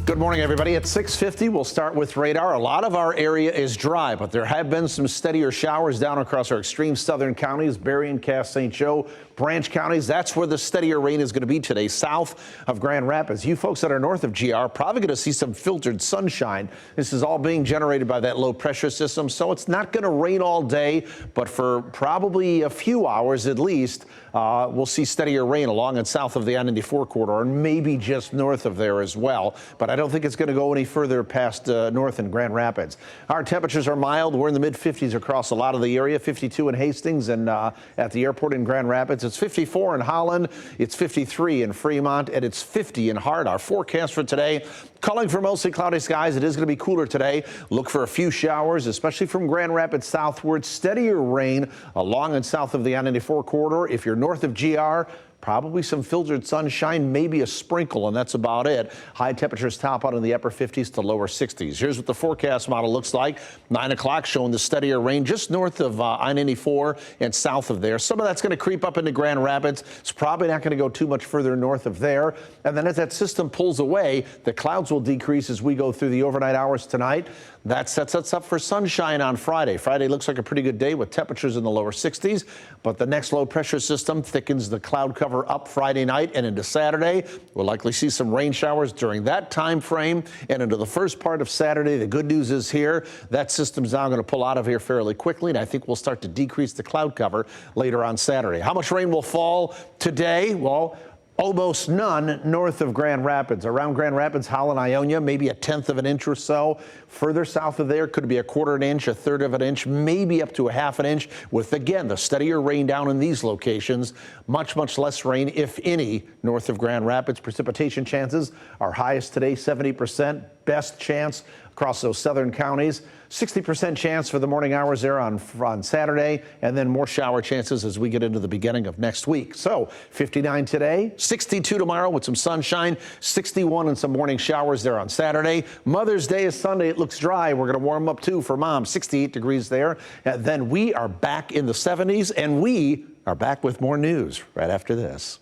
Good morning, everybody. At 6:50, we'll start with radar. A lot of our area is dry, but there have been some steadier showers down across our extreme southern counties, Berrien, Cass, St. Joe, Branch counties. That's where the steadier rain is going to be today, south of Grand Rapids. You folks that are north of GR probably going to see some filtered sunshine. This is all being generated by that low pressure system, so it's not going to rain all day, but for probably a few hours at least, we'll see steadier rain along and south of the I-94 corridor, and maybe just north of there as well. But I don't think it's going to go any further past north in Grand Rapids. Our temperatures are mild. We're in the mid-50s across a lot of the area, 52 in Hastings and at the airport in Grand Rapids. It's 54 in Holland, it's 53 in Fremont, and it's 50 in Hart. Our forecast for today, calling for mostly cloudy skies. It is going to be cooler today. Look for a few showers, especially from Grand Rapids southward. Steadier rain along and south of the I-94 corridor. If you're north of GR, probably some filtered sunshine, maybe a sprinkle, and that's about it. High temperatures top out in the upper 50s to lower 60s. Here's what the forecast model looks like. 9 o'clock showing the steadier rain just north of I-94 and south of there. Some of that's going to creep up into Grand Rapids. It's probably not going to go too much further north of there. And then as that system pulls away, the clouds will decrease as we go through the overnight hours tonight. That sets us up for sunshine on Friday. Friday looks like a pretty good day with temperatures in the lower 60s, but the next low pressure system thickens the cloud cover up Friday night and into Saturday. We'll likely see some rain showers during that time frame and into the first part of Saturday. The good news is here, that system's now going to pull out of here fairly quickly, and I think we'll start to decrease the cloud cover later on Saturday. How much rain will fall today? Well, almost none north of Grand Rapids. Around Grand Rapids, Holland, Ionia, maybe a tenth of an inch or so. Further south of there could be a quarter of an inch, a third of an inch, maybe up to a half an inch, with, again, the steadier rain down in these locations. Much, much less rain, if any, north of Grand Rapids. Precipitation chances are highest today, 70%. Best chance across those southern counties. 60% chance for the morning hours there on Saturday, and then more shower chances as we get into the beginning of next week. So 59 today, 62 tomorrow with some sunshine, 61 and some morning showers there on Saturday. Mother's Day is Sunday. It looks dry. We're going to warm up too for Mom, 68 degrees there. And then we are back in the 70s, and we are back with more news right after this.